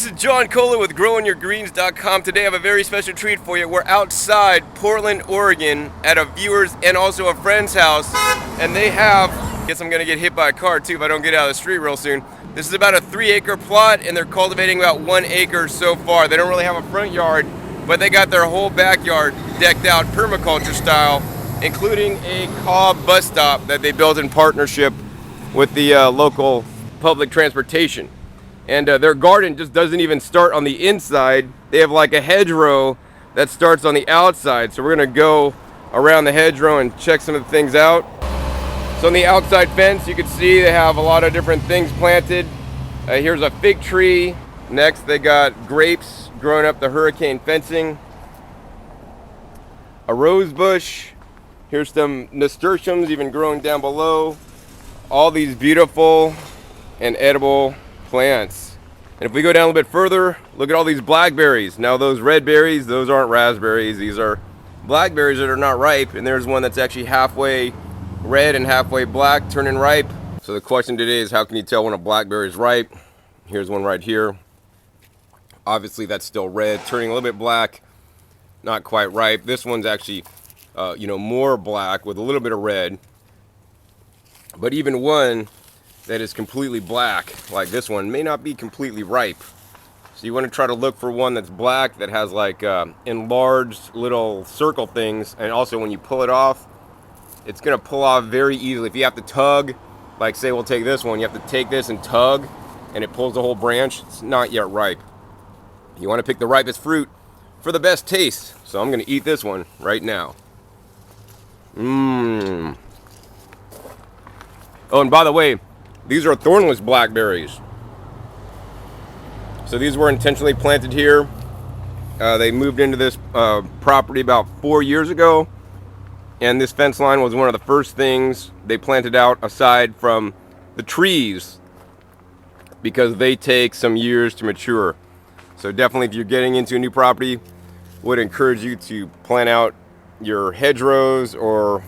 is John Kohler with growingyourgreens.com. Today I have a very special treat for you. We're outside Portland, Oregon at a viewer's and also a friend's house, and they have, guess I'm gonna get hit by a car too if I don't get out of the street real soon. This is about a 3-acre plot, and they're cultivating about 1 acre so far. They don't really have a front yard, but they got their whole backyard decked out permaculture style, including a Cobb bus stop that they built in partnership with the local public transportation. And their garden just doesn't even start on the inside. They have like a hedgerow that starts on the outside. So we're gonna go around the hedgerow and check some of the things out. So on the outside fence, you can see they have a lot of different things planted. Here's a fig tree. Next, they got grapes growing up the hurricane fencing. A rose bush. Here's some nasturtiums even growing down below. All these beautiful and edible plants. And if we go down a little bit further, look at all these blackberries. Now those red berries, those aren't raspberries. These are blackberries that are not ripe. And there's one that's actually halfway red and halfway black, turning ripe. So the question today is, how can you tell when a blackberry is ripe? Here's one right here. Obviously that's still red, turning a little bit black, not quite ripe. This one's actually more black with a little bit of red. But even one that is completely black, like this one, may not be completely ripe. So you want to try to look for one that's black, that has like enlarged little circle things, and also when you pull it off, it's going to pull off very easily. If you have to tug, like say we'll take this one, you have to take this and tug, and it pulls the whole branch, it's not yet ripe. You want to pick the ripest fruit for the best taste. So I'm going to eat this one right now. Oh, and by the way, these are thornless blackberries. So these were intentionally planted here. They moved into this property about 4 years ago. And this fence line was one of the first things they planted out aside from the trees, because they take some years to mature. So definitely if you're getting into a new property, would encourage you to plant out your hedgerows or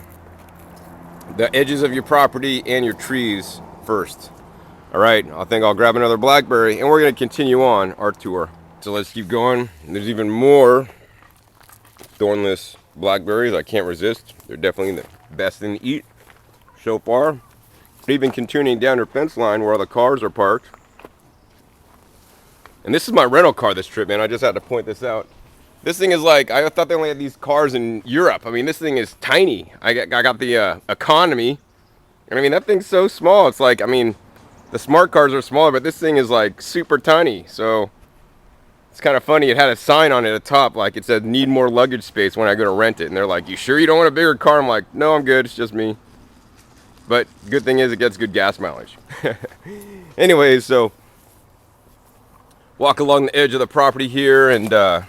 the edges of your property and your trees first. All right, I think I'll grab another blackberry and we're going to continue on our tour. So let's keep going. There's even more thornless blackberries. I can't resist. They're definitely the best thing to eat so far. Even continuing down their fence line where all the cars are parked. And this is my rental car this trip, man. I just had to point this out. This thing is like, I thought they only had these cars in Europe. I mean, this thing is tiny. I got the economy. And I mean, that thing's so small. It's like, I mean, the smart cars are smaller, but this thing is like super tiny. So it's kind of funny. It had a sign on it at the top, like it said, need more luggage space when I go to rent it. And they're like, you sure you don't want a bigger car? I'm like, no, I'm good. It's just me. But good thing is it gets good gas mileage. Anyways, so walk along the edge of the property here, and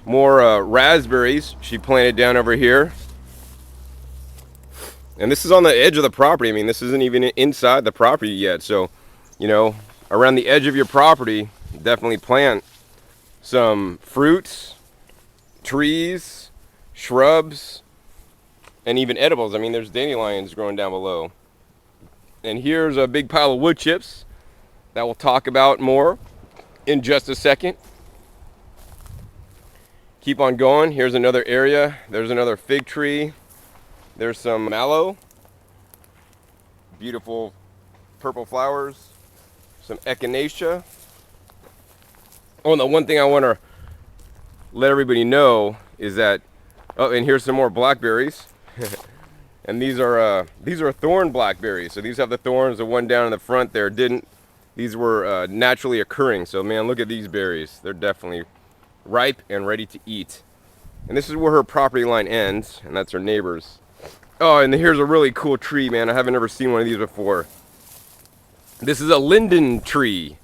more raspberries she planted down over here. And this is on the edge of the property. I mean, this isn't even inside the property yet. So, around the edge of your property, definitely plant some fruits, trees, shrubs, and even edibles. I mean, there's dandelions growing down below. And here's a big pile of wood chips that we'll talk about more in just a second. Keep on going. Here's another area. There's another fig tree. There's some mallow. Beautiful purple flowers. Some echinacea. Oh, and the one thing I want to let everybody know is that, oh, and here's some more blackberries. And these are thorn blackberries. So these have the thorns. The one down in the front there didn't. These were naturally occurring. So man, look at these berries. They're definitely ripe and ready to eat. And this is where her property line ends, and that's her neighbor's. Oh, and here's a really cool tree, man. I haven't ever seen one of these before. This is a linden tree.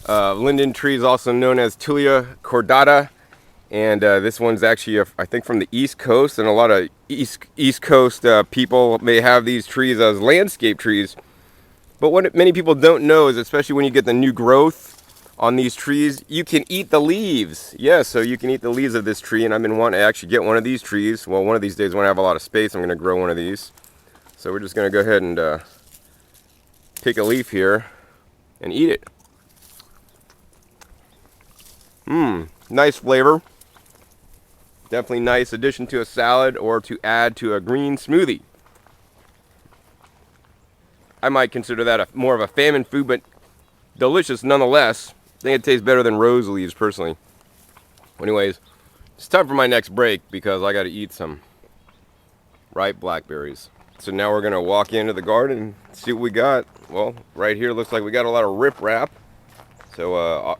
Linden tree is also known as Tilia cordata. And this one's actually, I think, from the East Coast. And a lot of East Coast people may have these trees as landscape trees. But what many people don't know is, especially when you get the new growth on these trees, you can eat the leaves. Yeah, so you can eat the leaves of this tree, and I've been wanting to actually get one of these trees. Well, one of these days when I have a lot of space, I'm going to grow one of these. So we're just going to go ahead and pick a leaf here and eat it. Nice flavor. Definitely nice addition to a salad or to add to a green smoothie. I might consider that more of a famine food, but delicious nonetheless. I think it tastes better than rose leaves, personally. Anyways, it's time for my next break because I got to eat some ripe blackberries. So now we're going to walk into the garden and see what we got. Well, right here looks like we got a lot of riprap. So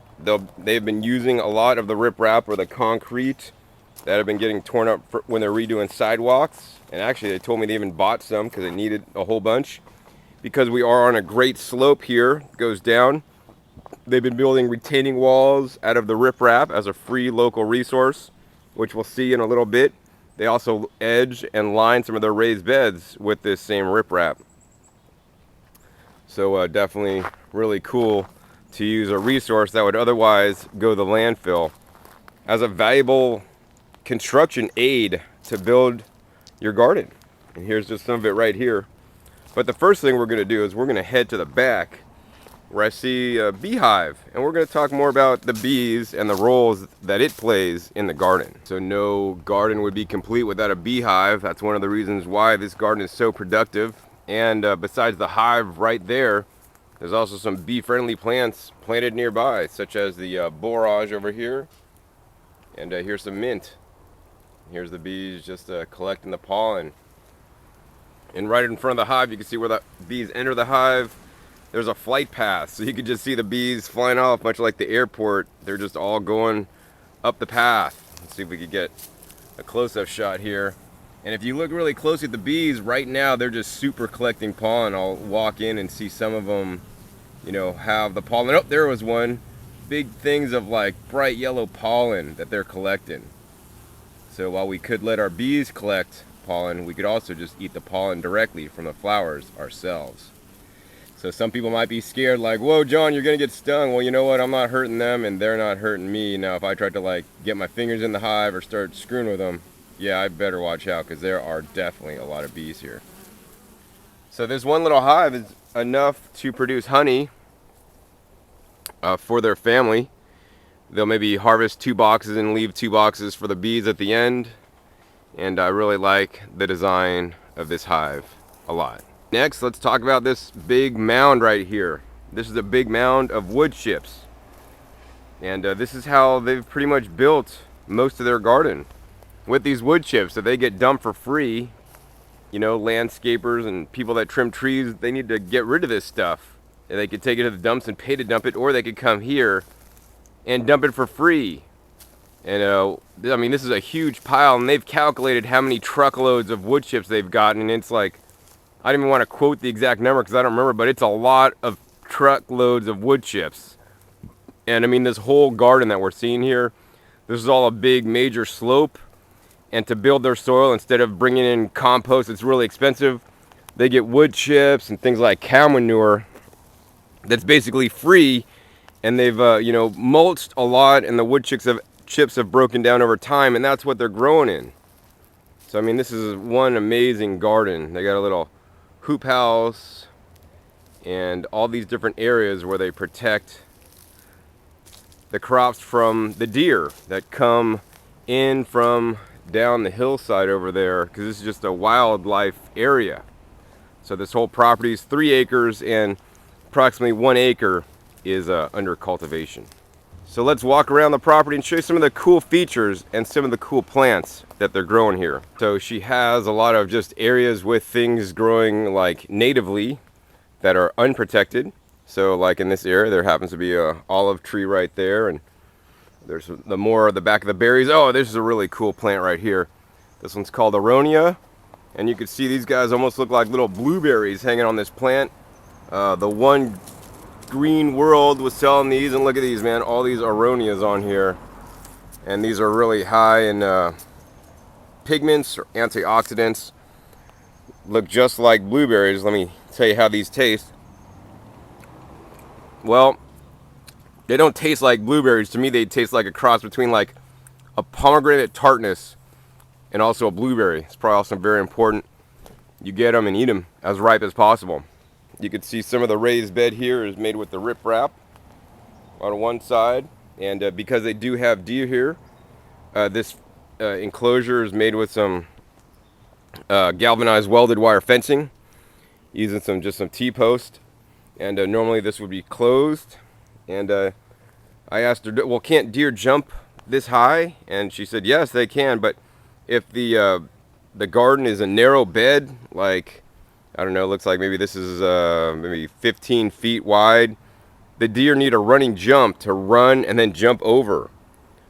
they've been using a lot of the riprap or the concrete that have been getting torn up when they're redoing sidewalks. And actually they told me they even bought some because they needed a whole bunch. Because we are on a great slope here, it goes down. They've been building retaining walls out of the riprap as a free local resource, which we'll see in a little bit. They also edge and line some of their raised beds with this same riprap. So definitely really cool to use a resource that would otherwise go to the landfill as a valuable construction aid to build your garden. And here's just some of it right here. But the first thing we're going to do is we're going to head to the back where I see a beehive, and we're going to talk more about the bees and the roles that it plays in the garden. So no garden would be complete without a beehive. That's one of the reasons why this garden is so productive. And besides the hive right there, there's also some bee-friendly plants planted nearby, such as the borage over here. And here's some mint. Here's the bees just collecting the pollen. And right in front of the hive, you can see where the bees enter the hive. There's a flight path, so you can just see the bees flying off, much like the airport. They're just all going up the path. Let's see if we could get a close-up shot here. And if you look really closely at the bees, right now they're just super collecting pollen. I'll walk in and see some of them, you know, have the pollen. Oh, there was one. Big things of like bright yellow pollen that they're collecting. So while we could let our bees collect pollen, we could also just eat the pollen directly from the flowers ourselves. So some people might be scared, like, whoa, John, you're gonna get stung. Well, you know what, I'm not hurting them and they're not hurting me. Now if I tried to like get my fingers in the hive or start screwing with them, yeah, I better watch out, because there are definitely a lot of bees here. So this one little hive is enough to produce honey for their family. They'll maybe harvest 2 boxes and leave 2 boxes for the bees at the end. And I really like the design of this hive a lot. Next, let's talk about this big mound right here. This is a big mound of wood chips. And this is how they've pretty much built most of their garden. With these wood chips that they get dumped for free. You know, landscapers and people that trim trees, they need to get rid of this stuff. And they could take it to the dumps and pay to dump it, or they could come here and dump it for free. And I mean, this is a huge pile, and they've calculated how many truckloads of wood chips they've gotten, and it's like, I don't even want to quote the exact number because I don't remember, but it's a lot of truckloads of wood chips. And I mean, this whole garden that we're seeing here, this is all a big major slope, and to build their soil, instead of bringing in compost, it's really expensive. They get wood chips and things like cow manure that's basically free, and they've you know, mulched a lot, and the wood chips have broken down over time, and that's what they're growing in. So I mean, this is one amazing garden. They got a little hoop house and all these different areas where they protect the crops from the deer that come in from down the hillside over there, because this is just a wildlife area. So this whole property is 3 acres, and approximately 1 acre is under cultivation. So let's walk around the property and show you some of the cool features and some of the cool plants that they're growing here. So she has a lot of just areas with things growing like natively that are unprotected. So like in this area, there happens to be a olive tree right there, and there's the back of the berries. Oh, this is a really cool plant right here. This one's called Aronia, and you can see these guys almost look like little blueberries hanging on this plant. The One Green World was selling these, and look at these, man, all these Aronias on here, and these are really high in pigments or antioxidants. Look just like blueberries. Let me tell you how these taste. Well, they don't taste like blueberries. To me, they taste like a cross between like a pomegranate tartness and also a blueberry. It's probably also very important. You get them and eat them as ripe as possible. You can see some of the raised bed here is made with the riprap on one side, And because they do have deer here, this enclosure is made with some galvanized welded wire fencing, using some T-post. And normally this would be closed. And I asked her, well, can't deer jump this high? And she said, yes, they can. But if the garden is a narrow bed, like, I don't know, it looks like maybe this is maybe 15 feet wide, the deer need a running jump to run and then jump over.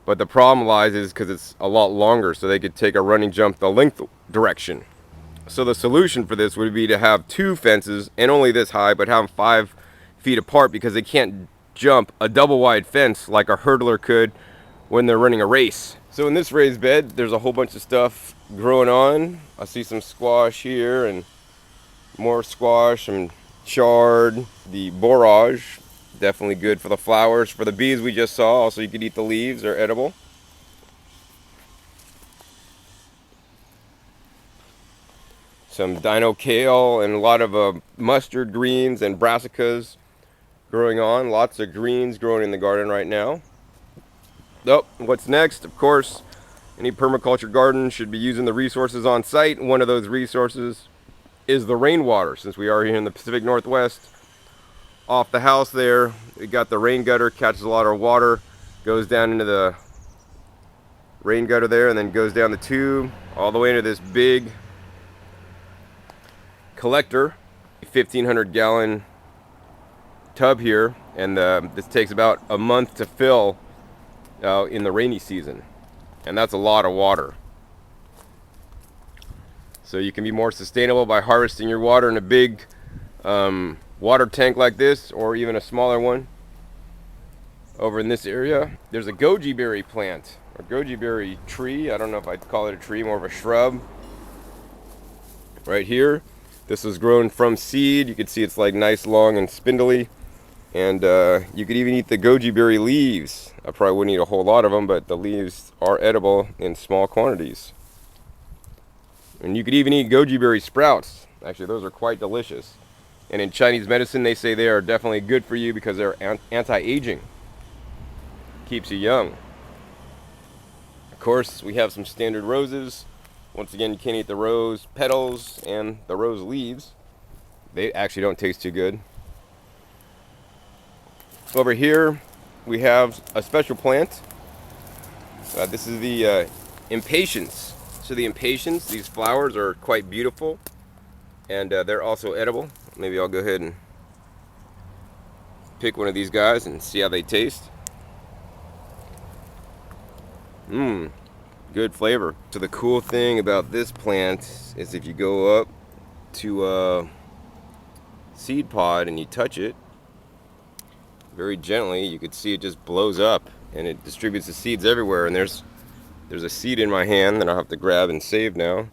But the problem lies is because it's a lot longer, so they could take a running jump the length direction. So the solution for this would be to have two fences, and only this high, but have them 5 feet apart, because they can't jump a double wide fence like a hurdler could when they're running a race. So in this raised bed, there's a whole bunch of stuff growing on. I see some squash here and more squash and chard. The borage, definitely good for the flowers. For the bees we just saw, also you could eat the leaves, they're edible. Some dino kale and a lot of mustard greens and brassicas growing on. Lots of greens growing in the garden right now. Oh, what's next? Of course, any permaculture garden should be using the resources on site. One of those resources is the rainwater. Since we are here in the Pacific Northwest, off the house there, we got the rain gutter, catches a lot of water, goes down into the rain gutter there, and then goes down the tube all the way into this big collector, 1,500 gallon tub here, and this takes about a month to fill in the rainy season, and that's a lot of water. So you can be more sustainable by harvesting your water in a big water tank like this, or even a smaller one. Over in this area, there's a goji berry plant, or goji berry tree. I don't know if I'd call it a tree, more of a shrub. Right here, this was grown from seed. You can see it's like nice, long, and spindly. And you could even eat the goji berry leaves. I probably wouldn't eat a whole lot of them, but the leaves are edible in small quantities. And you could even eat goji berry sprouts. Actually, those are quite delicious. And in Chinese medicine, they say they are definitely good for you because they're anti-aging. Keeps you young. Of course, we have some standard roses. Once again, you can't eat the rose petals and the rose leaves. They actually don't taste too good. Over here, we have a special plant. This is the Impatiens. So the Impatiens, these flowers are quite beautiful, and they're also edible. Maybe I'll go ahead and pick one of these guys and see how they taste. Good flavor. So the cool thing about this plant is if you go up to a seed pod and you touch it very gently, you can see it just blows up and it distributes the seeds everywhere. And there's a seed in my hand that I'll have to grab and save now.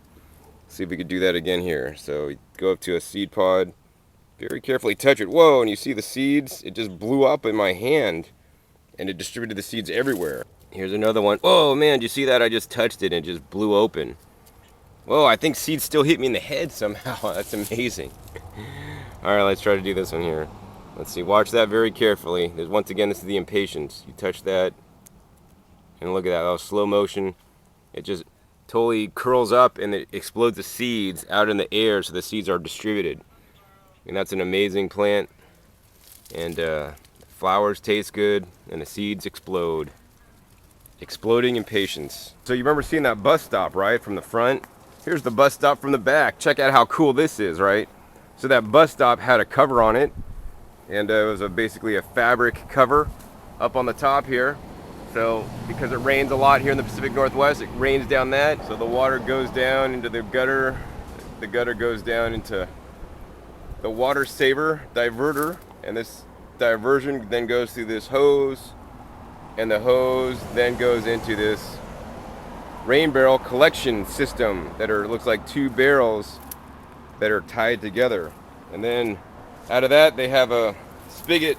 See if we could do that again here. So you go up to a seed pod, very carefully touch it. Whoa, and you see the seeds? It just blew up in my hand and it distributed the seeds everywhere. Here's another one. Oh man, did you see that? I just touched it and it just blew open. Whoa, I think seeds still hit me in the head somehow. That's amazing. Alright, let's try to do this one here. Let's see, watch that very carefully. Once again, this is the Impatiens. You touch that, and look at that, was slow motion. It just totally curls up and it explodes the seeds out in the air so the seeds are distributed. And that's an amazing plant. And flowers taste good and the seeds explode. Exploding Impatiens. So you remember seeing that bus stop, right, from the front? Here's the bus stop from the back. Check out how cool this is, right? So that bus stop had a cover on it, and it was basically a fabric cover up on the top here. So because it rains a lot here in the Pacific Northwest, it rains down that, so the water goes down into the gutter. The gutter goes down into the water saver diverter, and this diversion then goes through this hose, and the hose then goes into this rain barrel collection system that looks like two barrels that are tied together. And then out of that they have a spigot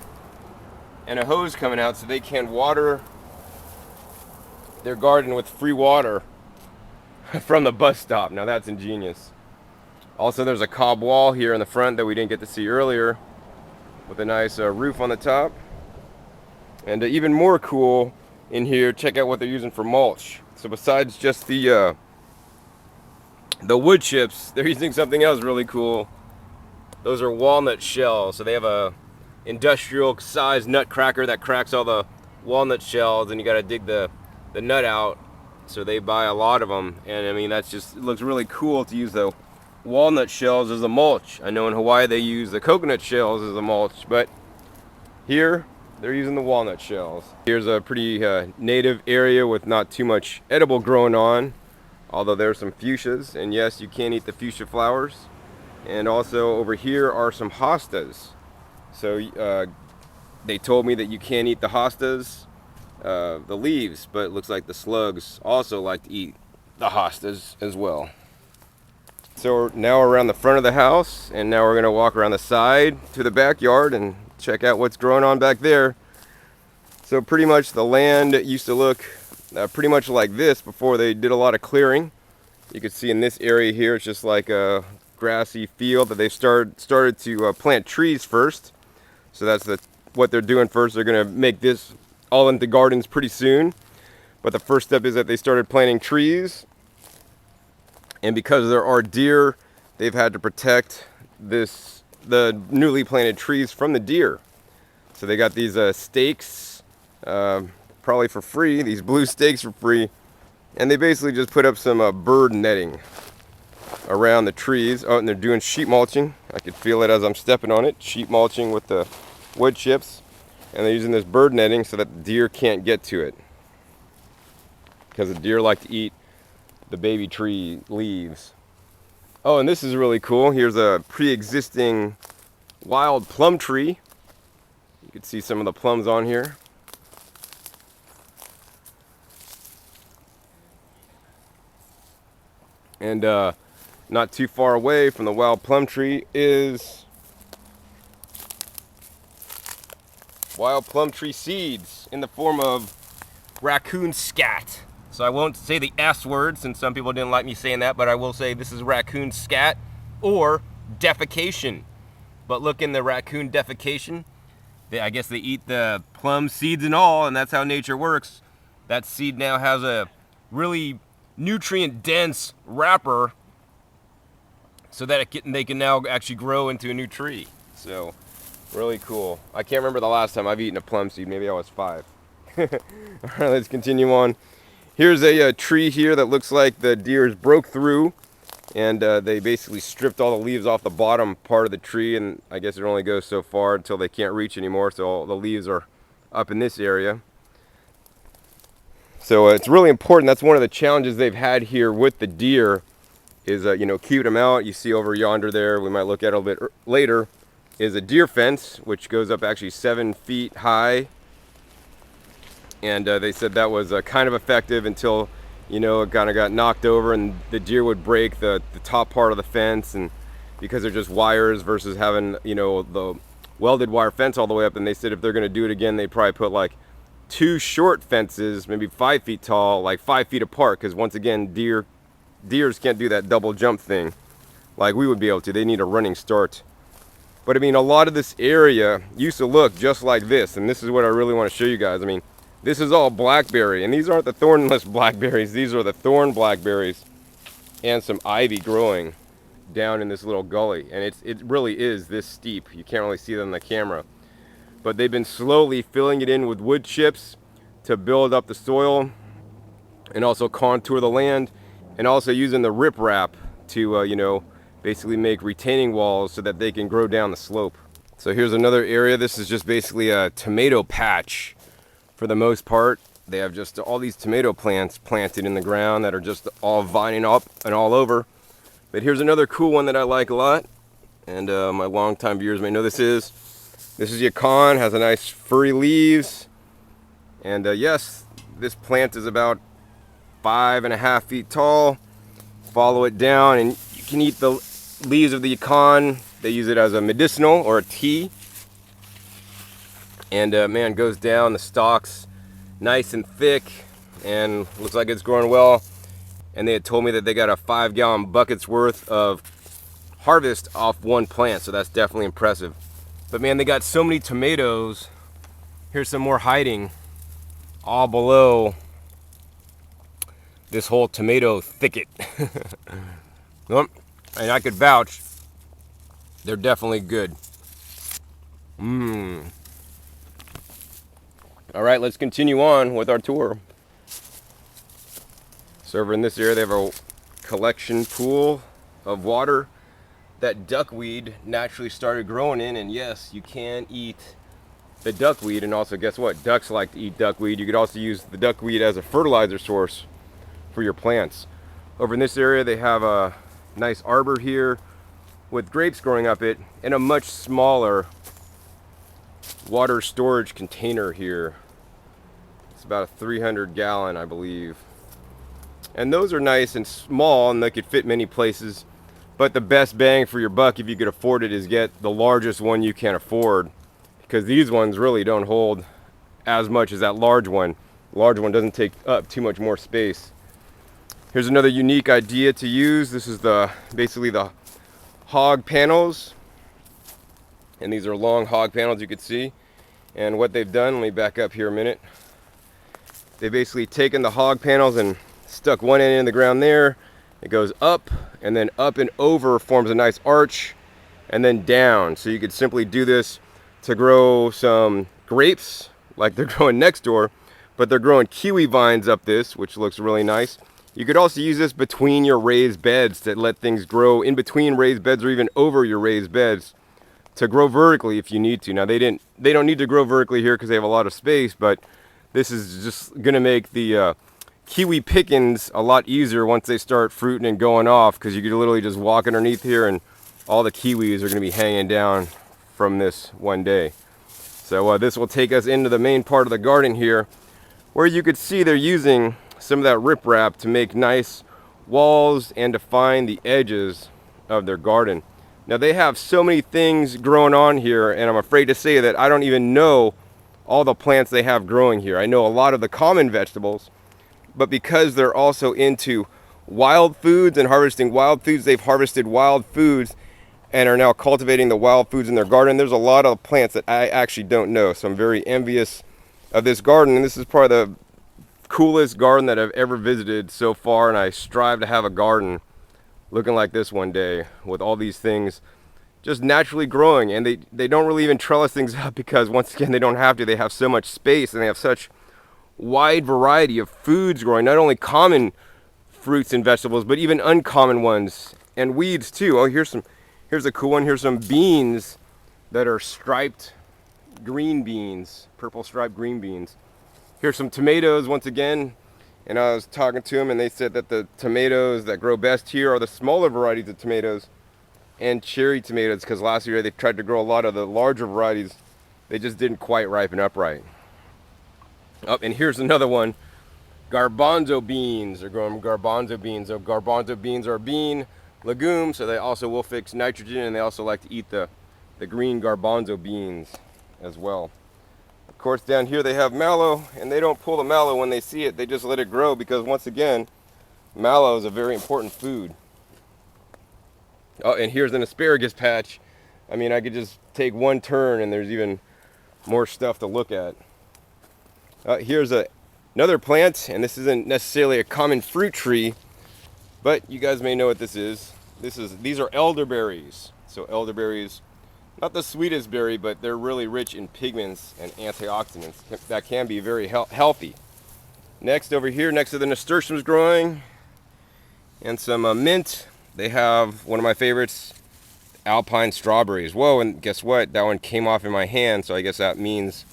and a hose coming out so they can water their garden with free water from the bus stop. Now that's ingenious. Also, there's a cob wall here in the front that we didn't get to see earlier with a nice roof on the top. And even more cool in here, check out what they're using for mulch. So besides just the wood chips, they're using something else really cool. Those are walnut shells. So they have a industrial sized nut cracker that cracks all the walnut shells, and you got to dig the nut out. So they buy a lot of them, and I mean that's just, it looks really cool to use the walnut shells as a mulch. I know in Hawaii they use the coconut shells as a mulch, but here they're using the walnut shells. Here's a pretty native area with not too much edible growing on, although there's some fuchsias, and yes, you can eat the fuchsia flowers. And also over here are some hostas. So they told me that you can't eat the hostas, the leaves, but it looks like the slugs also like to eat the hostas as well. So now we're around the front of the house, and now we're gonna walk around the side to the backyard and check out what's growing on back there. So pretty much the land used to look pretty much like this before they did a lot of clearing. You can see in this area here, it's just like a grassy field that they've started to plant trees first. So that's what they're doing first. They're gonna make this all into gardens pretty soon. But the first step is that they started planting trees. And because there are deer, they've had to protect the newly planted trees from the deer. So they got these stakes, probably for free, these blue stakes for free. And they basically just put up some bird netting around the trees. Oh, and they're doing sheep mulching. I could feel it as I'm stepping on it. Sheep mulching with the wood chips. And they're using this bird netting so that the deer can't get to it, because the deer like to eat the baby tree leaves. Oh, and this is really cool. Here's a pre-existing wild plum tree. You can see some of the plums on here. And not too far away from the wild plum tree is wild plum tree seeds in the form of raccoon scat. So I won't say the S word, since some people didn't like me saying that, but I will say this is raccoon scat or defecation. But look, in the raccoon defecation, I guess they eat the plum seeds and all, and that's how nature works. That seed now has a really nutrient dense wrapper so that they can now actually grow into a new tree. So really cool. I can't remember the last time I've eaten a plum seed. Maybe I was 5. All right, let's continue on. Here's a tree here that looks like the deers broke through, and they basically stripped all the leaves off the bottom part of the tree, and I guess it only goes so far until they can't reach anymore, so all the leaves are up in this area. So it's really important. That's one of the challenges they've had here with the deer is, keeping them out. You see over yonder there, we might look at it a little bit later, is a deer fence, which goes up actually 7 feet high. And they said that was kind of effective until, it kind of got knocked over and the deer would break the top part of the fence, and because they're just wires versus having, the welded wire fence all the way up. And they said if they're going to do it again, they'd probably put like 2 short fences, maybe 5 feet tall, like 5 feet apart, because once again, deers can't do that double jump thing like we would be able to. They need a running start. But I mean, a lot of this area used to look just like this, and this is what I really want to show you guys. I mean, this is all blackberry, and these aren't the thornless blackberries. These are the thorn blackberries, and some ivy growing down in this little gully. And it really is this steep. You can't really see that on the camera. But they've been slowly filling it in with wood chips to build up the soil and also contour the land, and also using the riprap to, basically make retaining walls so that they can grow down the slope. So here's another area. This is just basically a tomato patch. For the most part, they have just all these tomato plants planted in the ground that are just all vining up and all over. But here's another cool one that I like a lot, and my longtime viewers may know this is yacon. Has a nice furry leaves, and yes, this plant is about 5.5 feet tall. Follow it down, and you can eat the leaves of the yacon. They use it as a medicinal or a tea. And man, goes down, the stalks nice and thick, and looks like it's growing well. And they had told me that they got a 5-gallon bucket's worth of harvest off one plant, so that's definitely impressive. But man, they got so many tomatoes Here's some more hiding all below this whole tomato thicket. Well, and I could vouch, they're definitely good. Mmm. All right, let's continue on with our tour. So over in this area, they have a collection pool of water that duckweed naturally started growing in. And yes, you can eat the duckweed. And also, guess what? Ducks like to eat duckweed. You could also use the duckweed as a fertilizer source for your plants. Over in this area, they have a nice arbor here with grapes growing up it in a much smaller water storage container here. It's about a 300 gallon, I believe. And those are nice and small and they could fit many places. But the best bang for your buck, if you could afford it, is get the largest one you can afford. Because these ones really don't hold as much as that large one. The large one doesn't take up too much more space. Here's another unique idea to use. This is basically the hog panels. And these are long hog panels, you could see. And what they've done, let me back up here a minute. They've basically taken the hog panels and stuck one end in the ground there. It goes up and then up and over, forms a nice arch, and then down. So you could simply do this to grow some grapes like they're growing next door, but they're growing kiwi vines up this, which looks really nice. You could also use this between your raised beds to let things grow in between raised beds or even over your raised beds to grow vertically if you need to. Now they don't need to grow vertically here because they have a lot of space, but this is just gonna make the kiwi pickings a lot easier once they start fruiting and going off, because you could literally just walk underneath here and all the kiwis are going to be hanging down from this one day. So this will take us into the main part of the garden here, where you could see they're using some of that riprap to make nice walls and define the edges of their garden. Now they have so many things growing on here, and I'm afraid to say that I don't even know all the plants they have growing here. I know a lot of the common vegetables, but because they're also into wild foods and harvesting wild foods, they've harvested wild foods and are now cultivating the wild foods in their garden. There's a lot of plants that I actually don't know, so I'm very envious of this garden. And this is probably the coolest garden that I've ever visited so far, and I strive to have a garden looking like this one day with all these things just naturally growing. And they don't really even trellis things up because, once again, they don't have to. They have so much space and they have such wide variety of foods growing, not only common fruits and vegetables, but even uncommon ones and weeds too. Oh, here's a cool one. Here's some beans that are striped green beans, purple striped green beans. Here's some tomatoes once again, and I was talking to them and they said that the tomatoes that grow best here are the smaller varieties of tomatoes and cherry tomatoes, because last year they tried to grow a lot of the larger varieties. They just didn't quite ripen up right. Oh, and here's another one. Garbanzo beans. They're growing garbanzo beans. So garbanzo beans are a bean legume, so they also will fix nitrogen, and they also like to eat the green garbanzo beans as well. Of course, down here they have mallow, and they don't pull the mallow when they see it. They just let it grow because, once again, mallow is a very important food. Oh, and here's an asparagus patch. I mean, I could just take one turn and there's even more stuff to look at. Here's another plant, and this isn't necessarily a common fruit tree, but you guys may know what this is. These are elderberries. So elderberries, not the sweetest berry, but they're really rich in pigments and antioxidants that can be very healthy. Next, over here, next to the nasturtiums growing, and some mint, they have one of my favorites, alpine strawberries. Whoa, and guess what? That one came off in my hand, so I guess that means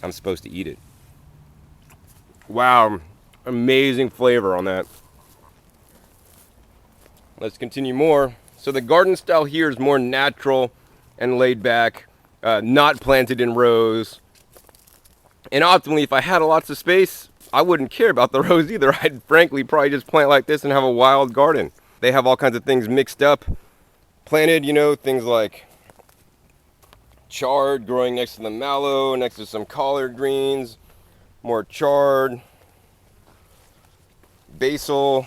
I'm supposed to eat it. Wow, amazing flavor on that. Let's continue more. So the garden style here is more natural and laid back, not planted in rows. And optimally, if I had lots of space, I wouldn't care about the rows either. I'd frankly probably just plant like this and have a wild garden. They have all kinds of things mixed up, planted, things like chard growing next to the mallow, next to some collard greens, more chard, basil,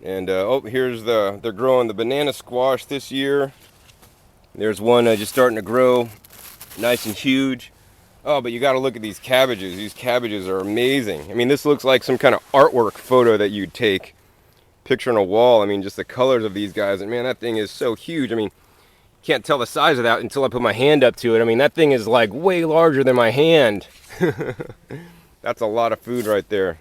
and they're growing the banana squash this year. There's one just starting to grow Nice and huge. Oh, but you got to look at these cabbages. These cabbages are amazing. I mean, this looks like some kind of artwork photo that you'd take, picture on a wall. I mean, just the colors of these guys. And man, that thing is so huge. I mean, can't tell the size of that until I put my hand up to it. I mean, that thing is like way larger than my hand. That's a lot of food right there.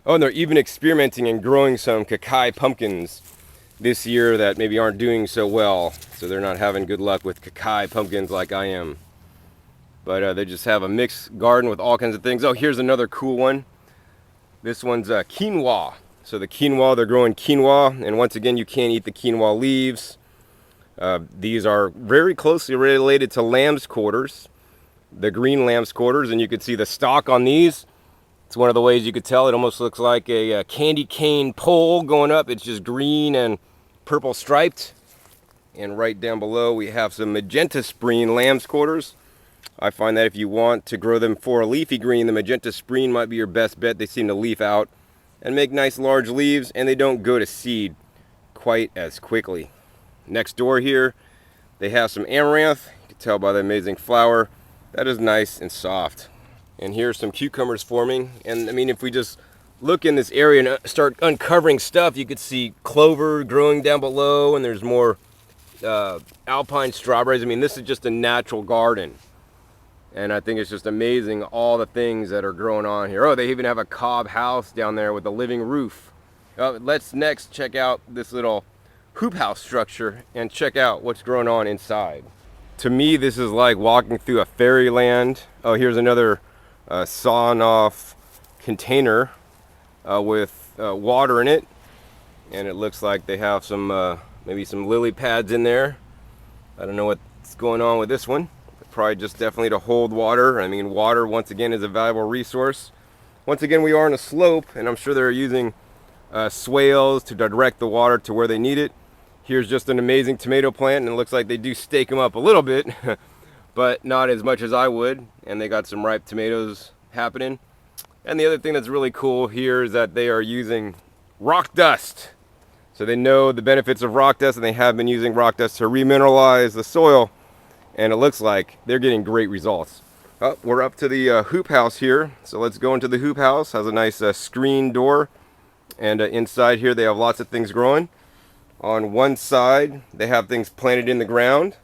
Oh, and they're even experimenting and growing some cacao pumpkins this year that maybe aren't doing so well. So they're not having good luck with cacao pumpkins like I am. But they just have a mixed garden with all kinds of things. Oh, here's another cool one. This one's quinoa. So the quinoa, they're growing quinoa. And once again, you can't eat the quinoa leaves. These are very closely related to lamb's quarters, the green lamb's quarters, and you can see the stalk on these. It's one of the ways you could tell. It almost looks like a candy cane pole going up. It's just green and purple striped. And right down below we have some magenta spreen lamb's quarters. I find that if you want to grow them for a leafy green, the magenta spreen might be your best bet. They seem to leaf out and make nice large leaves, and they don't go to seed quite as quickly. Next door here, they have some amaranth. You can tell by the amazing flower. That is nice and soft. And here's some cucumbers forming. And I mean, if we just look in this area and start uncovering stuff, you could see clover growing down below, and there's more alpine strawberries. I mean, this is just a natural garden. And I think it's just amazing all the things that are growing on here. Oh, they even have a cob house down there with a living roof. Let's next check out this little hoop house structure and check out what's growing on inside. To me, this is like walking through a fairyland. Oh, here's another sawn off container with water in it, and it looks like they have some maybe some lily pads in there. I don't know what's going on with this one. Probably just definitely to hold water. I mean, water once again is a valuable resource. Once again, we are on a slope, and I'm sure they're using swales to direct the water to where they need it. Here's just an amazing tomato plant, and it looks like they do stake them up a little bit, but not as much as I would. And they got some ripe tomatoes happening. And the other thing that's really cool here is that they are using rock dust. So they know the benefits of rock dust, and they have been using rock dust to remineralize the soil. And it looks like they're getting great results. Oh, we're up to the hoop house here. So let's go into the hoop house. Has a nice screen door. And inside here they have lots of things growing. On one side they have things planted in the ground.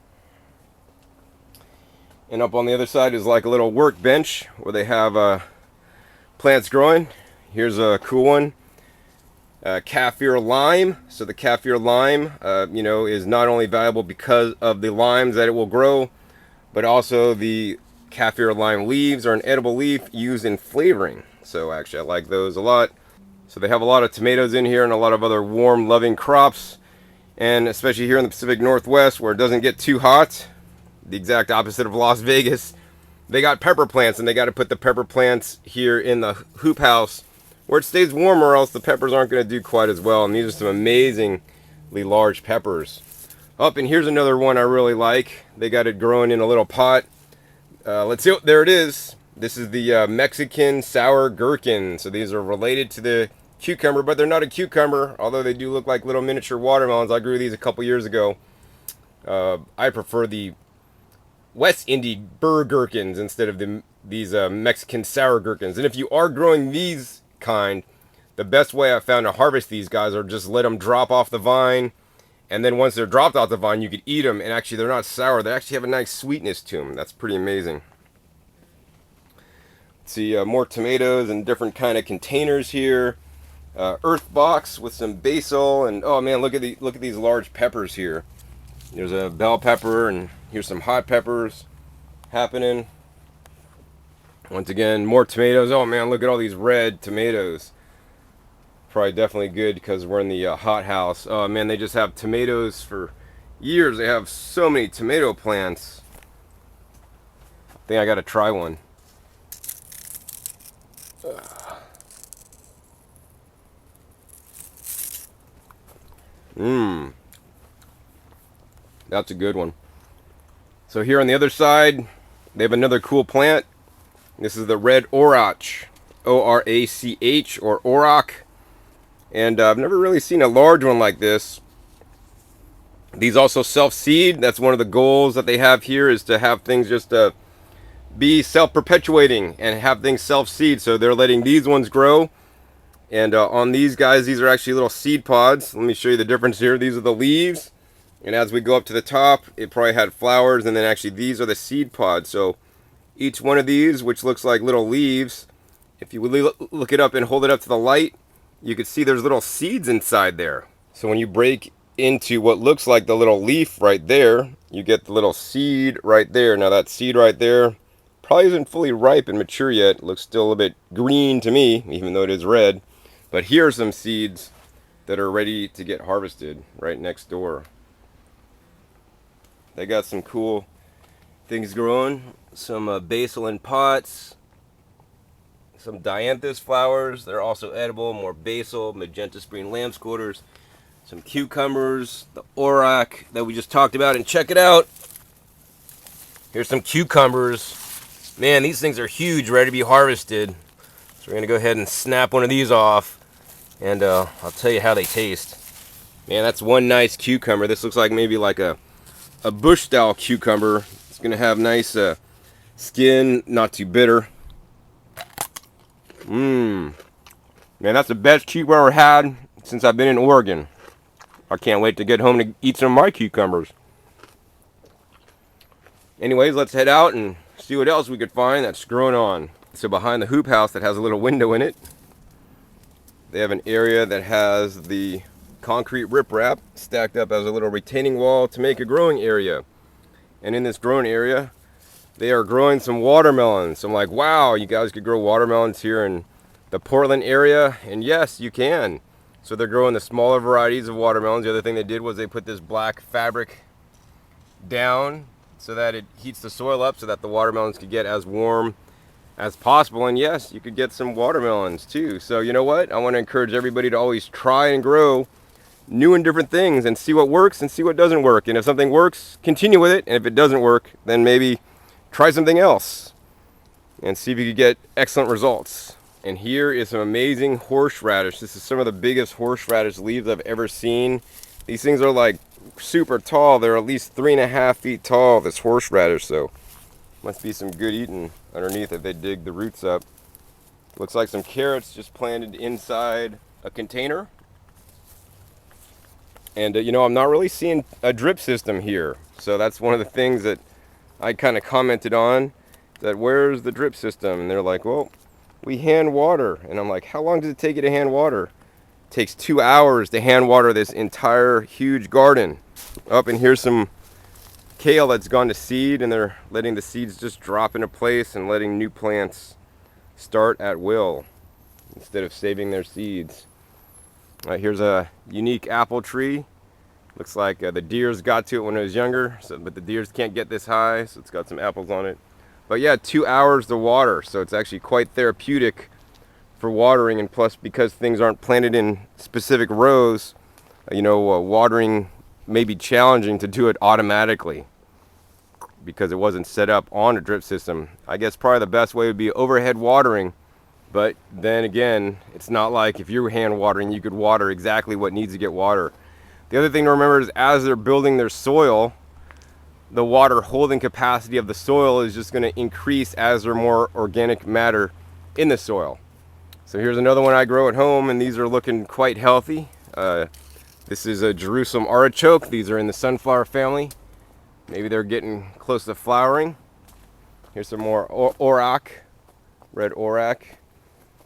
And up on the other side is like a little workbench where they have plants growing. Here's a cool one. Kaffir lime. So the kaffir lime, you know, is not only valuable because of the limes that it will grow, but also the kaffir lime leaves are an edible leaf used in flavoring. So actually I like those a lot. So they have a lot of tomatoes in here and a lot of other warm, loving crops. And especially here in the Pacific Northwest where it doesn't get too hot, the exact opposite of Las Vegas, they got pepper plants, and they got to put the pepper plants here in the hoop house where it stays warmer, or else the peppers aren't going to do quite as well. And these are some amazingly large peppers. Up, and here's another one I really like. They got it growing in a little pot. Let's see. Oh, there it is. This is the Mexican sour gherkin. So these are related to the cucumber, but they're not a cucumber, although they do look like little miniature watermelons. I grew these a couple years ago. I prefer the West Indian burr gherkins instead of these Mexican sour gherkins. And if you are growing these kind, the best way I've found to harvest these guys are just let them drop off the vine, and then once they're dropped off the vine, you can eat them, and actually they're not sour. They actually have a nice sweetness to them. That's pretty amazing. Let's see, more tomatoes and different kind of containers here. Earth box with some basil, and oh man, look at these large peppers here. There's a bell pepper, and here's some hot peppers happening. Once again, more tomatoes. Oh man, look at all these red tomatoes. Probably definitely good because we're in the hot house. Oh man, they just have tomatoes for years. They have so many tomato plants. I think I gotta try one. That's a good one. So here on the other side, they have another cool plant. This is the red orach, O-R-A-C-H, or auroch. And I've never really seen a large one like this. These also self-seed. That's one of the goals that they have here, is to have things just be self-perpetuating and have things self-seed. So they're letting these ones grow. And on these guys, these are actually little seed pods. Let me show you the difference here. These are the leaves. And as we go up to the top, it probably had flowers. And then actually these are the seed pods. So each one of these, which looks like little leaves, if you really look it up and hold it up to the light, you can see there's little seeds inside there. So when you break into what looks like the little leaf right there, you get the little seed right there. Now that seed right there probably isn't fully ripe and mature yet. It looks still a bit green to me, even though it is red. But here are some seeds that are ready to get harvested right next door. They got some cool things growing. Some basil in pots. Some dianthus flowers. They're also edible. More basil, magenta spring lamb's quarters. Some cucumbers, the auroch that we just talked about. And check it out. Here's some cucumbers. Man, these things are huge, ready to be harvested. So we're going to go ahead and snap one of these off. And I'll tell you how they taste. Man, that's one nice cucumber. This looks like maybe like a bush style cucumber. It's going to have nice skin, not too bitter. Man, that's the best cucumber I've had since I've been in Oregon. I can't wait to get home to eat some of my cucumbers. Anyways, let's head out and see what else we could find that's growing on. So behind the hoop house that has a little window in it, they have an area that has the concrete riprap stacked up as a little retaining wall to make a growing area. And in this growing area, they are growing some watermelons. So I'm like, wow, you guys could grow watermelons here in the Portland area. And yes, you can. So they're growing the smaller varieties of watermelons. The other thing they did was they put this black fabric down so that it heats the soil up so that the watermelons could get as warm as possible. And yes, you could get some watermelons too. So you know what? I want to encourage everybody to always try and grow new and different things and see what works and see what doesn't work. And if something works, continue with it. And if it doesn't work, then maybe try something else and see if you could get excellent results. And here is some amazing horseradish. This is some of the biggest horseradish leaves I've ever seen. These things are like super tall. They're at least 3.5 feet tall, this horseradish. So must be some good eating underneath if they dig the roots up. Looks like some carrots just planted inside a container. And you know, I'm not really seeing a drip system here. So that's one of the things that I kind of commented on, that where's the drip system? And they're like, well, we hand water. And I'm like, how long does it take you to hand water? It takes 2 hours to hand water this entire huge garden. Up and here's some kale that's gone to seed, and they're letting the seeds just drop into place and letting new plants start at will instead of saving their seeds. Here's a unique apple tree. Looks like the deers got to it when it was younger, but the deers can't get this high, so it's got some apples on it. But yeah, 2 hours to water, so it's actually quite therapeutic for watering. And plus, because things aren't planted in specific rows, you know, watering may be challenging to do it automatically because it wasn't set up on a drip system. I guess probably the best way would be overhead watering, but then again, it's not like if you were hand watering, you could water exactly what needs to get water. The other thing to remember is as they're building their soil, the water holding capacity of the soil is just going to increase as there's more organic matter in the soil. So here's another one I grow at home, and these are looking quite healthy. This is a Jerusalem artichoke. These are in the sunflower family. Maybe they're getting close to flowering. Here's some more auroch, red auroch.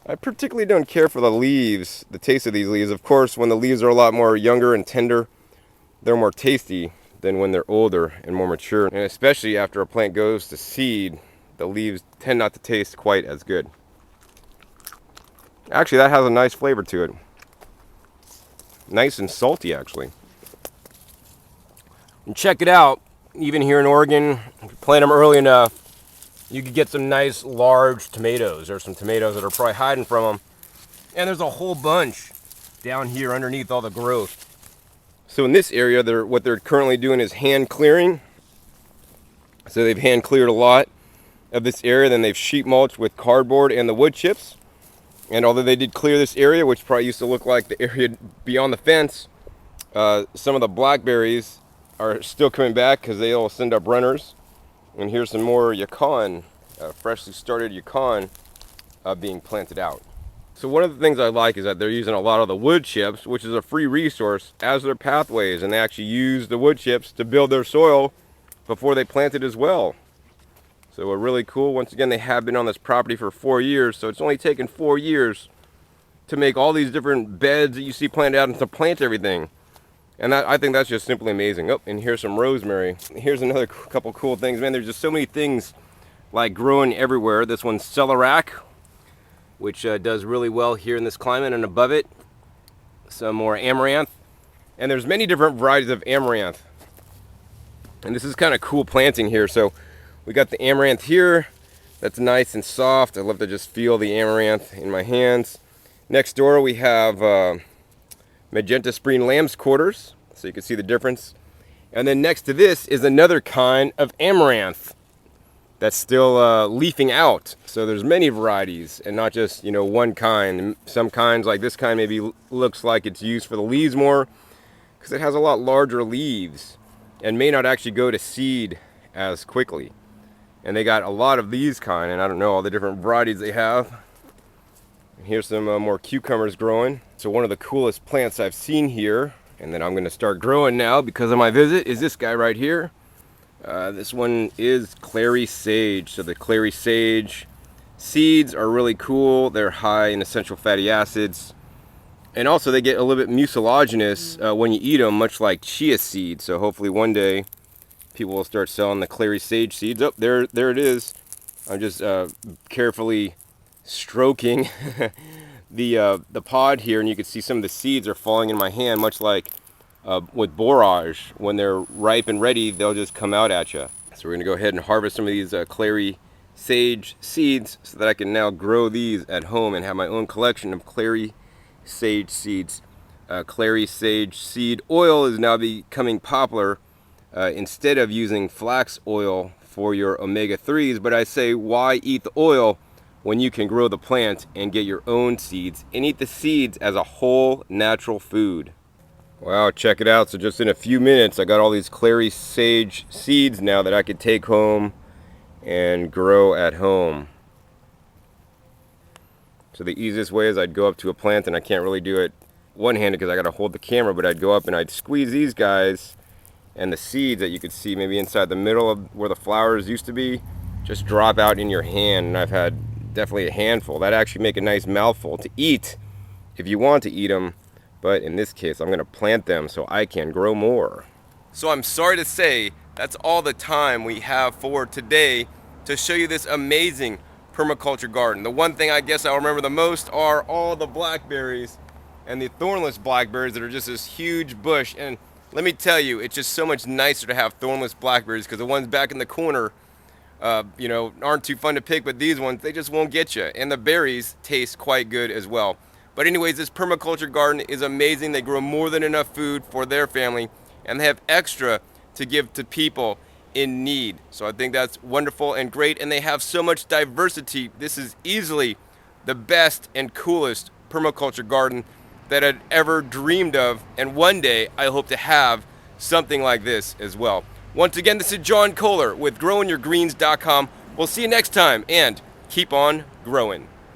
I particularly don't care for the leaves, the taste of these leaves. Of course, when the leaves are a lot more younger and tender, they're more tasty than when they're older and more mature. And especially after a plant goes to seed, the leaves tend not to taste quite as good. Actually, that has a nice flavor to it. Nice and salty, actually. And check it out. Even here in Oregon, if you plant them early enough, you could get some nice large tomatoes. There's some tomatoes that are probably hiding from them. And there's a whole bunch down here underneath all the growth. So in this area, what they're currently doing is hand clearing. So they've hand cleared a lot of this area. Then they've sheet mulched with cardboard and the wood chips. And although they did clear this area, which probably used to look like the area beyond the fence, some of the blackberries are still coming back because they'll send up runners. And here's some more yacon, freshly started yacon being planted out. So one of the things I like is that they're using a lot of the wood chips, which is a free resource, as their pathways, and they actually use the wood chips to build their soil before they plant it as well. So we're really cool. Once again, they have been on this property for 4 years, so it's only taken 4 years to make all these different beds that you see planted out and to plant everything. And I think that's just simply amazing. Oh, and here's some rosemary. Here's another couple cool things. Man, there's just so many things like growing everywhere. This one's celeriac, which does really well here in this climate, and above it, some more amaranth. And there's many different varieties of amaranth. And this is kind of cool planting here. So we got the amaranth here. That's nice and soft. I love to just feel the amaranth in my hands. Next door we have magenta spring lamb's quarters, so you can see the difference. And then next to this is another kind of amaranth that's still leafing out. So there's many varieties and not just, you know, one kind. Some kinds, like this kind, maybe looks like it's used for the leaves more because it has a lot larger leaves and may not actually go to seed as quickly. And they got a lot of these kind, and I don't know all the different varieties they have. And here's some more cucumbers growing. So one of the coolest plants I've seen here, and that I'm going to start growing now because of my visit, is this guy right here. This one is clary sage. So the clary sage seeds are really cool. They're high in essential fatty acids. And also they get a little bit mucilaginous when you eat them, much like chia seeds. So hopefully one day people will start selling the clary sage seeds. Oh, there it is. I'm just carefully stroking the pod here, and you can see some of the seeds are falling in my hand, much like with borage. When they're ripe and ready, they'll just come out at you. So we're going to go ahead and harvest some of these clary sage seeds so that I can now grow these at home and have my own collection of clary sage seeds. Clary sage seed oil is now becoming popular instead of using flax oil for your omega-3s, but I say, why eat the oil when you can grow the plant and get your own seeds and eat the seeds as a whole natural food? Wow, check it out. So just in a few minutes, I got all these clary sage seeds now that I could take home and grow at home. So the easiest way is I'd go up to a plant, and I can't really do it one-handed because I got to hold the camera, but I'd go up and I'd squeeze these guys, and the seeds that you could see maybe inside the middle of where the flowers used to be just drop out in your hand. And I've had definitely a handful. That actually make a nice mouthful to eat if you want to eat them. But in this case, I'm going to plant them so I can grow more. So I'm sorry to say that's all the time we have for today to show you this amazing permaculture garden. The one thing I guess I'll remember the most are all the blackberries and the thornless blackberries that are just this huge bush. And let me tell you, it's just so much nicer to have thornless blackberries because the ones back in the corner, you know, aren't too fun to pick, but these ones, they just won't get you. And the berries taste quite good as well. But anyways, this permaculture garden is amazing. They grow more than enough food for their family, and they have extra to give to people in need. So I think that's wonderful and great, and they have so much diversity. This is easily the best and coolest permaculture garden that I'd ever dreamed of, and one day I hope to have something like this as well. Once again, this is John Kohler with growingyourgreens.com. We'll see you next time, and keep on growing.